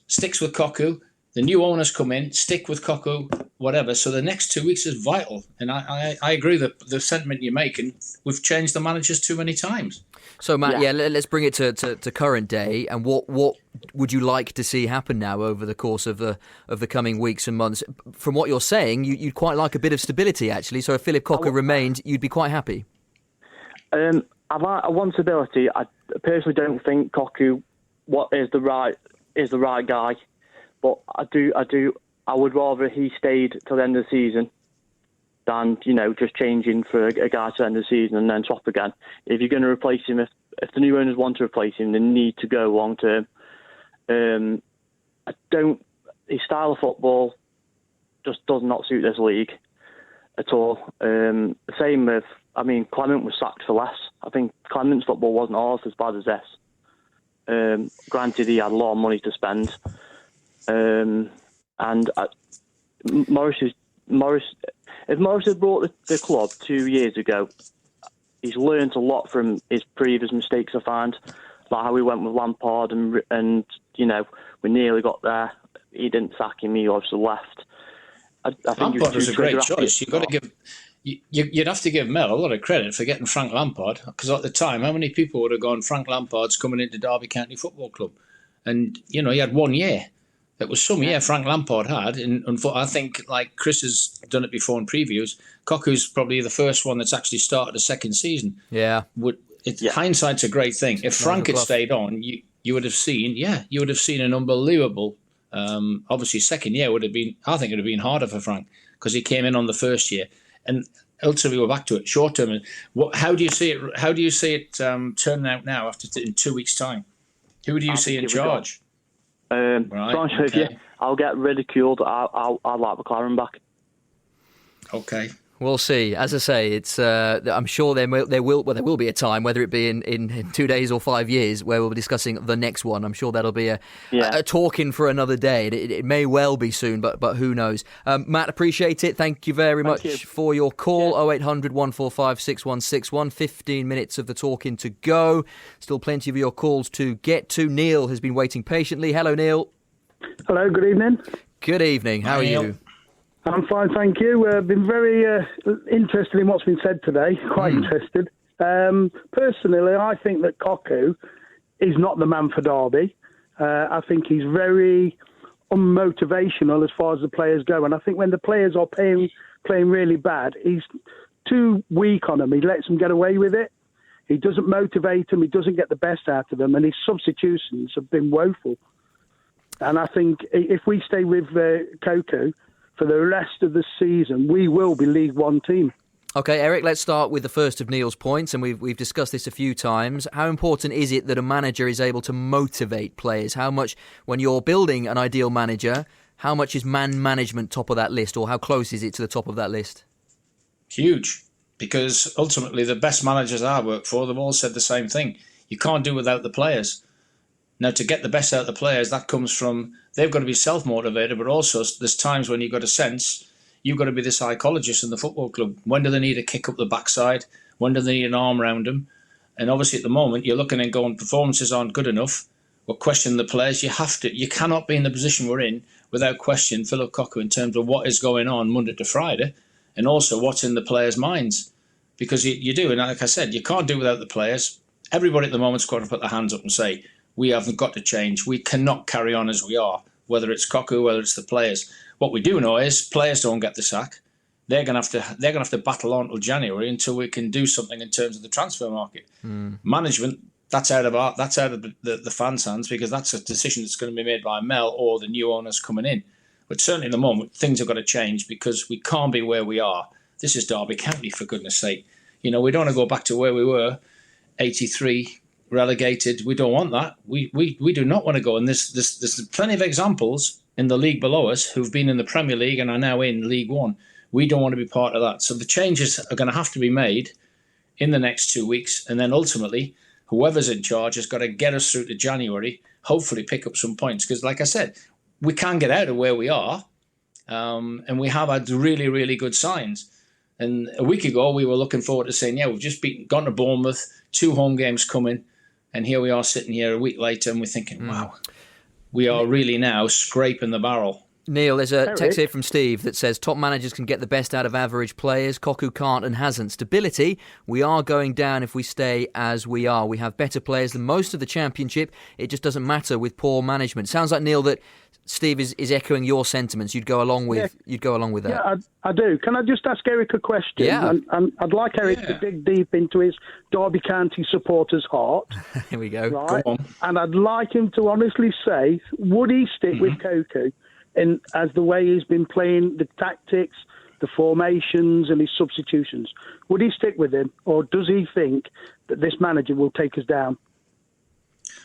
sticks with Cocu, the new owners come in, stick with Cocu, whatever. So the next 2 weeks is vital. And I agree that the sentiment you're making, we've changed the managers too many times. So, Matt, let's bring it to current day. And what would you like to see happen now over the course of the coming weeks and months? From what you're saying, you'd quite like a bit of stability, actually. So if Phillip Cocu remained, you'd be quite happy. I want stability. I personally don't think Cocu is the right guy. But I would rather he stayed till the end of the season than, just changing for a guy to the end of the season and then swap again. If you're going to replace him, if the new owners want to replace him, they need to go long term. His style of football just does not suit this league at all. Same with, Clement was sacked for less. I think Clement's football wasn't half as bad as this. Granted, he had a lot of money to spend. If Morris had brought the club 2 years ago, he's learned a lot from his previous mistakes, I find, like how we went with Lampard and we nearly got there. He didn't sack him, he obviously left. I think Lampard was a great choice. You'd have to give Mel a lot of credit for getting Frank Lampard, because at the time, how many people would have gone, Frank Lampard's coming into Derby County Football Club? And, he had 1 year. It was some year Frank Lampard had, and I think, like Chris has done it before in previews, Cocu's probably the first one that's actually started a second season. Yeah. Hindsight's a great thing. If Frank had stayed on, you would have seen an unbelievable. Obviously, second year would have been. I think it would have been harder for Frank because he came in on the first year, and ultimately we're back to it short term. How do you see it? How do you see it turning out now in 2 weeks' time? Who do you see in charge? I'll get ridiculed. I'll like McLaren back. Okay. We'll see. As I say, it's. I'm sure there will be a time, whether it be in 2 days or 5 years, where we'll be discussing the next one. I'm sure that'll be a talking for another day. It may well be soon, but who knows? Matt, appreciate it. Thank you very much for your call. 0800 145 6161. 15 minutes of the talking to go. Still plenty of your calls to get to. Neil has been waiting patiently. Hello, Neil. Hello. Good evening. Good evening. How are you? I'm fine, thank you. Been very interested in what's been said today. Quite interested. Personally, I think that Cocu is not the man for Derby. I think he's very unmotivational as far as the players go. And I think when the players are playing really bad, he's too weak on them. He lets them get away with it. He doesn't motivate them. He doesn't get the best out of them. And his substitutions have been woeful. And I think if we stay with Cocu for the rest of the season, we will be League One team. Okay, Eric, let's start with the first of Neil's points, and we've discussed this a few times. How important is it that a manager is able to motivate players? How much, when you're building an ideal manager, how much is man management top of that list, or how close is it to the top of that list? Huge, because ultimately the best managers I work for, they've all said the same thing. You can't do without the players. Now, to get the best out of the players, that comes from, they've got to be self-motivated, but also there's times when you've got a sense, you've got to be the psychologist in the football club. When do they need a kick up the backside? When do they need an arm around them? And obviously at the moment, you're looking and going, performances aren't good enough. We're questioning the players. You cannot be in the position we're in without questioning Phillip Cocu in terms of what is going on Monday to Friday, and also what's in the players' minds. Because you do, and like I said, you can't do without the players. Everybody at the moment's got to put their hands up and say, We haven't got to change. We cannot carry on as we are, whether it's Cocu, whether it's the players. What we do know is players don't get the sack. They're going to have to battle on till January until we can do something in terms of the transfer market. Management, that's out of the fans' hands, because that's a decision that's going to be made by Mel or the new owners coming in. But certainly at the moment, things have got to change, because we can't be where we are. This is Derby County, for goodness sake. We don't want to go back to where we were, 83, relegated. We don't want that. We do not want to go. And there's plenty of examples in the league below us who've been in the Premier League and are now in League One. We don't want to be part of that. So the changes are going to have to be made in the next 2 weeks. And then ultimately, whoever's in charge has got to get us through to January, hopefully pick up some points. Because like I said, we can't get out of where we are. And we have had really, really good signs. And a week ago, we were looking forward to saying, we've just gone to Bournemouth, 2 home games coming. And here we are sitting here a week later and we're thinking, wow, we are really now scraping the barrel. Neil, there's a text here from Steve that says top managers can get the best out of average players. Cocu can't and hasn't. Stability, we are going down if we stay as we are. We have better players than most of the Championship. It just doesn't matter with poor management. Sounds like, Neil, that Steve is echoing your sentiments. You'd go along with that. Yeah, I do. Can I just ask Eric a question? Yeah. And I'd like Eric to dig deep into his Derby County supporter's heart. Here we go. Right? Go on. And I'd like him to honestly say, would he stick with Cocu as the way he's been playing the tactics, the formations and his substitutions? Would he stick with him, or does he think that this manager will take us down?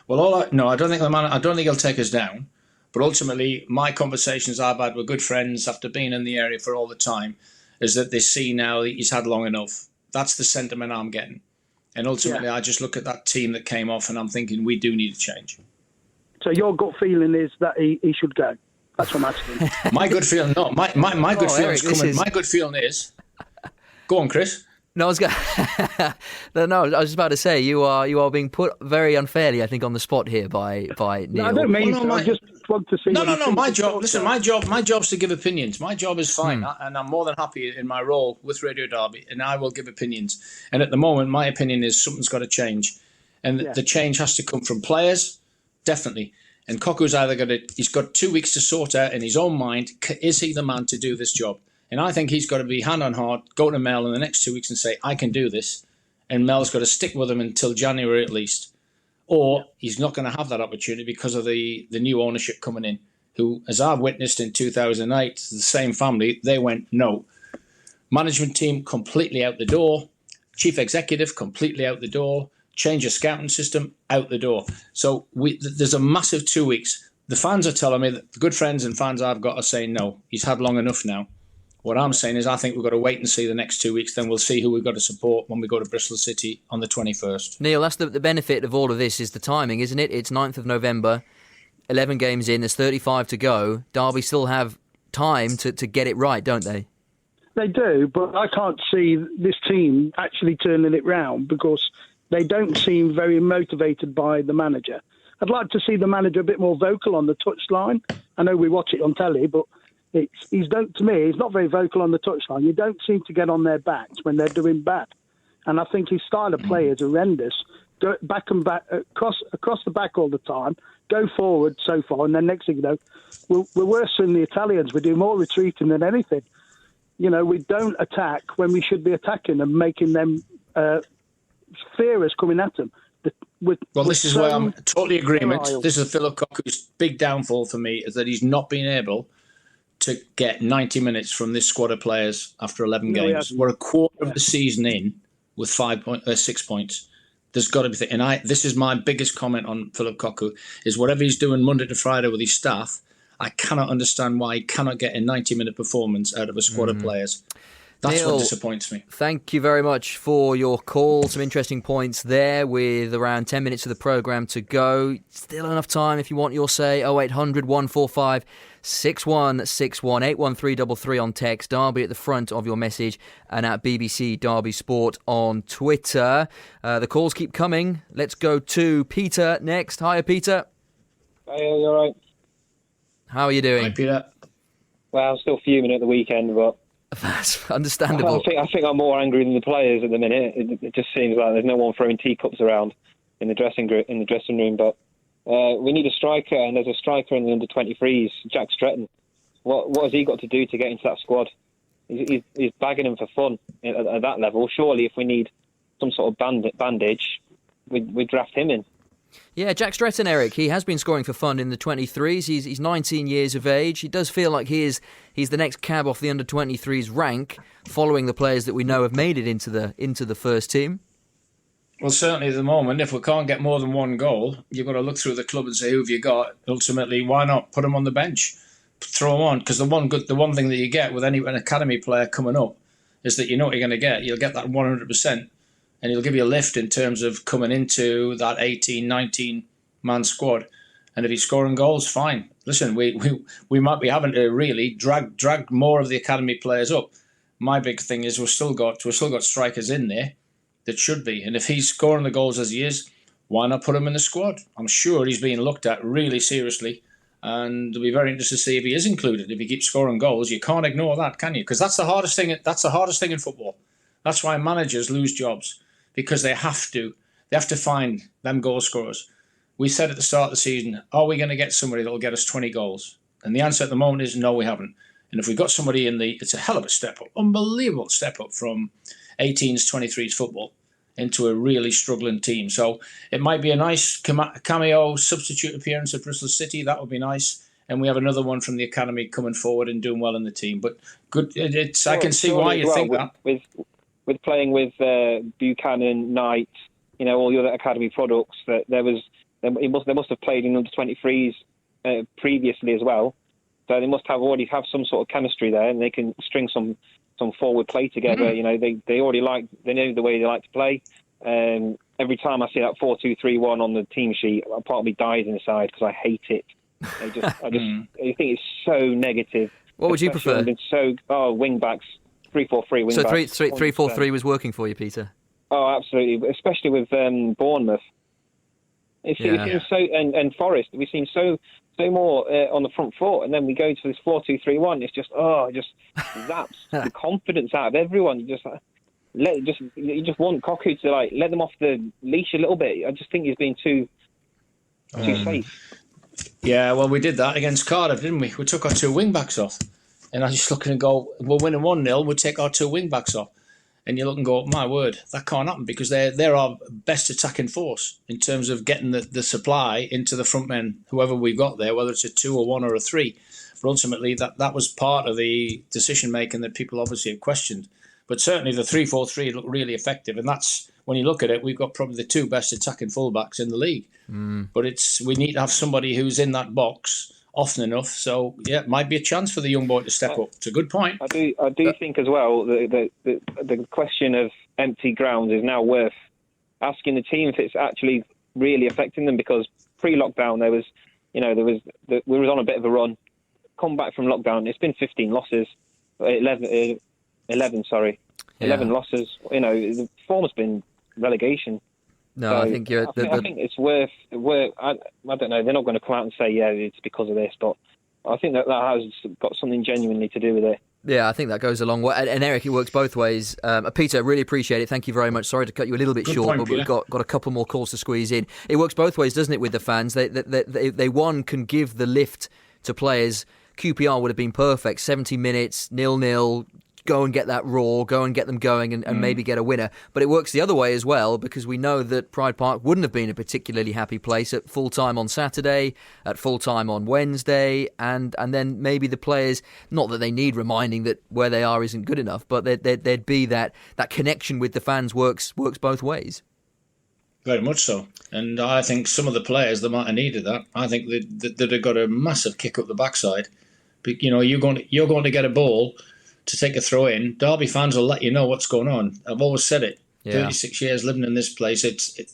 Well, I don't think I don't think he'll take us down. But ultimately, my conversations I've had with good friends after being in the area for all the time is that they see now that he's had long enough. That's the sentiment I'm getting. And ultimately, I just look at that team that came off and I'm thinking we do need a change. So your gut feeling is that he should go? That's what I'm asking. My good feeling, no. My good feeling is coming. My good feeling is... Go on, Chris. No, I was just about to say you are being put very unfairly, I think, on the spot here by Neil. No, I don't mean to. I just want to see. No. My job. Listen, my job's to give opinions. My job is fine, and I'm more than happy in my role with Radio Derby, and I will give opinions. And at the moment, my opinion is something's got to change, and the change has to come from players, definitely. And Cocu's he's got 2 weeks to sort out in his own mind, is he the man to do this job? And I think he's got to be hand on heart, go to Mel in the next 2 weeks and say, I can do this. And Mel's got to stick with him until January at least. Or he's not going to have that opportunity because of the new ownership coming in, who, as I've witnessed in 2008, the same family, they went, no. Management team completely out the door. Chief executive completely out the door. Change of scouting system, out the door. So there's a massive 2 weeks. The fans are telling me that the good friends and fans I've got are saying, no, he's had long enough now. What I'm saying is I think we've got to wait and see the next 2 weeks. Then we'll see who we've got to support when we go to Bristol City on the 21st. Neil, that's the benefit of all of this is the timing, isn't it? It's 9th of November, 11 games in, there's 35 to go. Derby still have time to get it right, don't they? They do, but I can't see this team actually turning it round because they don't seem very motivated by the manager. I'd like to see the manager a bit more vocal on the touchline. I know we watch it on telly, but he's not very vocal on the touchline. You don't seem to get on their backs when they're doing bad. And I think his style of play is horrendous. Go back and back, across the back all the time, go forward so far, and then next thing you know, we're worse than the Italians. We do more retreating than anything. We don't attack when we should be attacking and making them fear us coming at them. This is where I'm totally agreement. This is Phillip Cocu's big downfall for me, is that he's not been able to get 90 minutes from this squad of players after 11 games. We're a quarter of the season in with 6 points. There's got to be this is my biggest comment on Phillip Cocu, is whatever he's doing Monday to Friday with his staff, I cannot understand why he cannot get a 90-minute performance out of a squad of players. That's Neil, what disappoints me. Thank you very much for your call. Some interesting points there with around 10 minutes of the programme to go. Still enough time if you want your say. 0800 145 6161 81333 on text. Derby at the front of your message and at BBC Derby Sport on Twitter. The calls keep coming. Let's go to Peter next. Hiya, Peter. Hey, you all right? How are you doing? Hi, Peter. Well, I'm still fuming at the weekend, but that's understandable. I think I'm more angry than the players at the minute. It just seems like there's no one throwing teacups around in the dressing room. But We need a striker, and there's a striker in the under-23s, Jack Stretton. What has he got to do to get into that squad? He's bagging him for fun at that level. Surely, if we need some sort of bandage, we draft him in. Yeah, Jack Stretton, Eric, he has been scoring for fun in the 23s. He's 19 years of age. He does feel like he's the next cab off the under-23s rank, following the players that we know have made it into the first team. Well, certainly at the moment, if we can't get more than one goal, you've got to look through the club and say, who have you got? Ultimately, why not put him on the bench? Throw him on, because the one thing that you get with an academy player coming up is that you know what you're going to get. You'll get that 100%. And he'll give you a lift in terms of coming into that 18, 19-man squad. And if he's scoring goals, fine. Listen, we might be having to really drag more of the academy players up. My big thing is we've still got strikers in there that should be. And if he's scoring the goals as he is, why not put him in the squad? I'm sure he's being looked at really seriously. And it'll be very interesting to see if he is included. If he keeps scoring goals, you can't ignore that, can you? Because that's the hardest thing. That's the hardest thing in football. That's why managers lose jobs. Because they have to find them goal scorers. We said at the start of the season, are we going to get somebody that will get us 20 goals? And the answer at the moment is no, we haven't. And if we've got somebody it's a hell of a step up, unbelievable step up from 18s, 23s football into a really struggling team. So it might be a nice cameo substitute appearance at Bristol City. That would be nice. And we have another one from the academy coming forward and doing well in the team. But good, I can see why you think that. With playing with Buchanan, Knight, all the other academy products, that they must have played in under-23s previously as well. So they must already have some sort of chemistry there, and they can string some forward play together. Mm-hmm. They know the way they like to play. Every time I see that 4-2-3-1 on the team sheet, a part of me dies inside because I hate it. I think it's so negative. What would you prefer? Wing backs. 3-4-3 wing so backs. 3-4-3 was working for you, Peter? Oh, absolutely, especially with Bournemouth. It seems so, and Forest, we've seen so more on the front foot, and then we go to this 4-2-3-1. It's just zaps the confidence out of everyone. You just want Cocu to let them off the leash a little bit. I just think he's been too safe. Yeah, well, we did that against Cardiff, didn't we? We took our two wing backs off. And I just look and go, we're winning 1-0, we'll take our two wing-backs off. And you look and go, my word, that can't happen because they're our best attacking force in terms of getting the supply into the front men, whoever we've got there, whether it's a 2 or 1 or a 3. But ultimately, that was part of the decision-making that people obviously have questioned. But certainly the 3-4-3 looked really effective. And that's, when you look at it, we've got probably the two best attacking fullbacks in the league. But we need to have somebody who's in that box often enough, so yeah, it might be a chance for the young boy to step up. It's a good point. I do think as well the question of empty grounds is now worth asking the team if it's actually really affecting them, because pre-lockdown we were on a bit of a run. Come back from lockdown, it's been 15 losses, 11 losses. The form has been relegation. No, so I think I think it's worth. I don't know. They're not going to come out and say, yeah, it's because of this, but I think that has got something genuinely to do with it. Yeah, I think that goes along. And Eric, it works both ways. Peter, really appreciate it. Thank you very much. Sorry to cut you a little bit short, but we've got a couple more calls to squeeze in. It works both ways, doesn't it, with the fans? They one can give the lift to players. QPR would have been perfect. 70 minutes, 0-0. Go and get that raw, go and get them going and maybe get a winner. But it works the other way as well, because we know that Pride Park wouldn't have been a particularly happy place at full time on Saturday, at full time on Wednesday, and then maybe the players, not that they need reminding that where they are isn't good enough, but there'd be that connection with the fans works both ways. Very much so. And I think some of the players, they might have needed that. I think they'd have got a massive kick up the backside. But, you're going to get a ball to take a throw in. Derby fans will let you know what's going on. I've always said it. 36 years living in this place,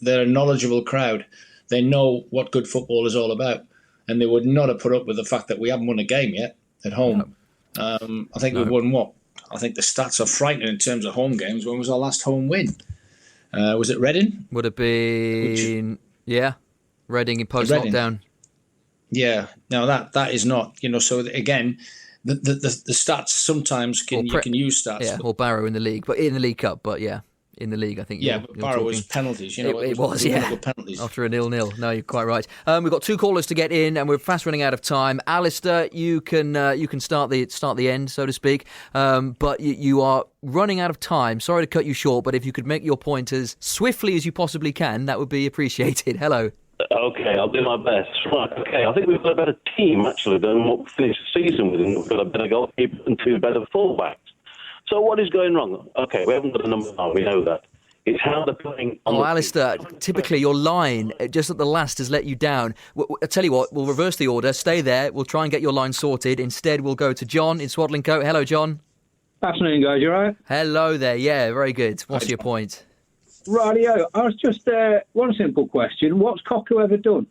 they're a knowledgeable crowd. They know what good football is all about. And they would not have put up with the fact that we haven't won a game yet at home. No. I think we've won what? I think the stats are frightening in terms of home games. When was our last home win? Was it Reading? Would have been, Reading in post-lockdown. Yeah. Now that is not, so again, the stats sometimes you can use stats. Yeah, or Barrow in the league, but in the League Cup, but yeah. in the league. I think. But Barrow was penalties. It was, penalties. After a 0-0. No, you're quite right. We've got 2 callers to get in, and we're fast running out of time. Alistair, you can start the end, so to speak. But you are running out of time. Sorry to cut you short, but if you could make your point as swiftly as you possibly can, that would be appreciated. Hello. Okay, I'll do my best. Right, okay, I think we've got a better team, actually, than what we finished the season with. We've got a better goalkeeper and 2 better fullbacks. So what is going wrong? Okay, we haven't got a number 9, we know that. It's how they're playing on the Alistair, typically your line just at the last has let you down. I'll tell you what, we'll reverse the order. Stay there. We'll try and get your line sorted. Instead, we'll go to John in Swaddling Coat. Hello, John. Afternoon, guys. You all right? Hello there. Yeah, very good. What's your point? Radio. I was just one simple question. What's Cocu ever done?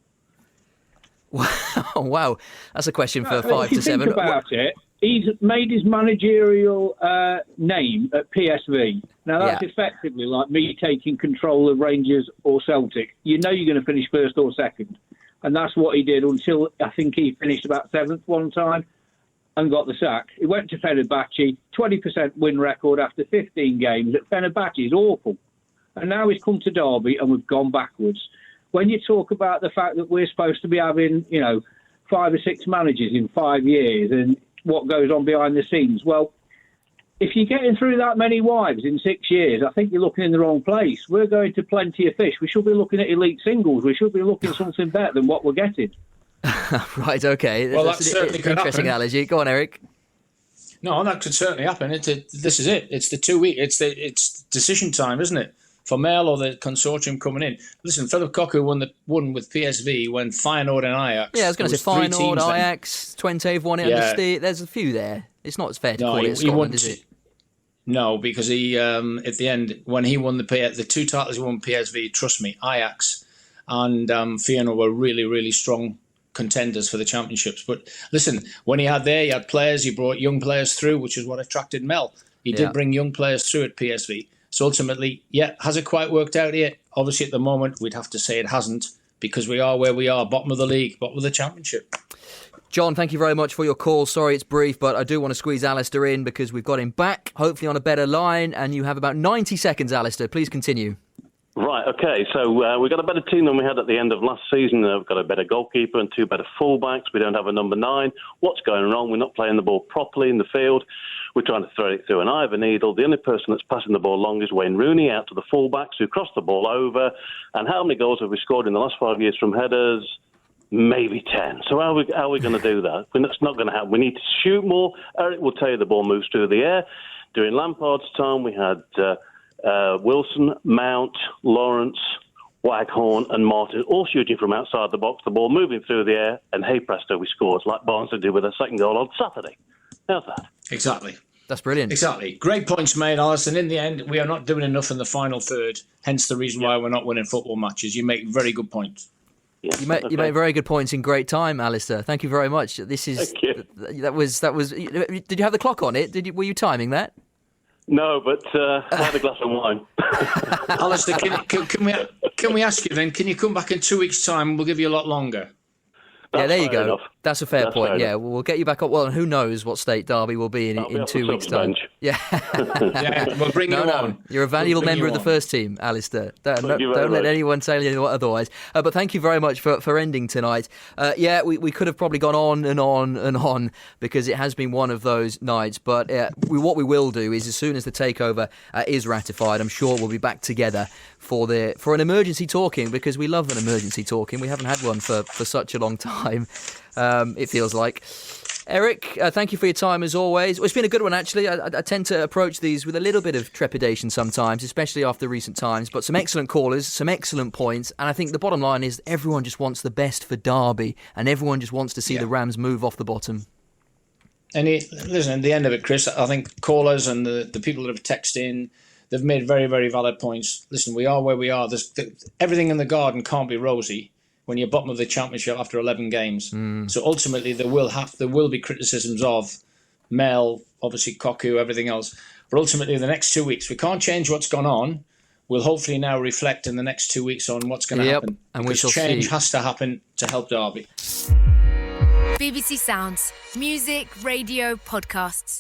Wow, that's a question for 5 to 7. If you think about it, he's made his managerial name at PSV. Now, that's effectively like me taking control of Rangers or Celtic. You know you're going to finish first or second. And that's what he did until I think he finished about 7th one time and got the sack. He went to Fenerbahce, 20% win record after 15 games at Fenerbahce is awful. And now he's come to Derby and we've gone backwards. When you talk about the fact that we're supposed to be having, 5 or 6 managers in 5 years and what goes on behind the scenes, well, if you're getting through that many wives in 6 years, I think you're looking in the wrong place. We're going to plenty of fish. We should be looking at elite singles. We should be looking at something better than what we're getting. Right, okay. Well, that's certainly an interesting analogy. Go on, Eric. No, that could certainly happen. This is it. It's the 2 week. It's decision time, isn't it? For Mel or the consortium coming in. Listen, Phillip Cocu won with PSV when Feyenoord and Ajax. Yeah, I was going to say Feyenoord, Ajax, Twente won it under Steve. There's a few there. It's not as fair to call it Scotland, is it? No, because he at the end when he won the 2 titles he won PSV, trust me, Ajax and Feyenoord were really, really strong contenders for the championships. But listen, when he had players, he brought young players through, which is what attracted Mel. He did bring young players through at PSV. So ultimately, has it quite worked out yet? Obviously, at the moment, we'd have to say it hasn't because we are where we are, bottom of the league, bottom of the championship. John, thank you very much for your call. Sorry it's brief, but I do want to squeeze Alistair in because we've got him back, hopefully on a better line, and you have about 90 seconds, Alistair. Please continue. Right, okay, so we've got a better team than we had at the end of last season. We've got a better goalkeeper and 2 better fullbacks. We don't have a number 9. What's going wrong? We're not playing the ball properly in the field. We're trying to throw it through an eye of a needle. The only person that's passing the ball long is Wayne Rooney out to the fullbacks who cross the ball over. And how many goals have we scored in the last 5 years from headers? Maybe 10. So how are we going to do that? That's not going to happen. We need to shoot more. Eric will tell you the ball moves through the air. During Lampard's time, we had Wilson, Mount, Lawrence, Waghorn and Martin all shooting from outside the box, the ball moving through the air, and hey presto, we scored like Barnsley did with a second goal on Saturday. How's that? Exactly. That's brilliant. Exactly. Great points made, Alison. In the end, we are not doing enough in the final third, hence the reason why we're not winning football matches. You make very good points. Yeah, you make very good points in great time, Alistair. Thank you very much. Thank you. That was. Did you have the clock on it? Were you timing that? No, but I had a glass of wine. Alistair, can we ask you then? Can you come back in 2 weeks' time? We'll give you a lot longer. Yeah, there you go. Enough. That's a fair point. Yeah, we'll get you back up. Well, and who knows what state Derby will be in 2 weeks' time. Yeah. We'll bring you on. You're a valuable member of the first team, Alistair. Don't let anyone tell you otherwise. But thank you very much for ending tonight. We could have probably gone on and on and on because it has been one of those nights. But what we will do is as soon as the takeover is ratified, I'm sure we'll be back together for an emergency talking because we love an emergency talking. We haven't had one for such a long time. It feels like. Eric, thank you for your time as always. Well, it's been a good one actually. I tend to approach these with a little bit of trepidation sometimes, especially after recent times, but some excellent callers, some excellent points, and I think the bottom line is everyone just wants the best for Derby and everyone just wants to see the Rams move off the bottom. And listen, at the end of it, Chris, I think callers and the people that have texted in, they've made very, very valid points. Listen, we are where we are. Everything in the garden can't be rosy when you're bottom of the championship after 11 games. So ultimately there will be criticisms of Mel, obviously Cocu, everything else. But ultimately the next 2 weeks, we can't change what's gone on. We'll hopefully now reflect in the next 2 weeks on what's going to happen. And because change has to happen to help Derby. BBC Sounds. Music, radio, podcasts.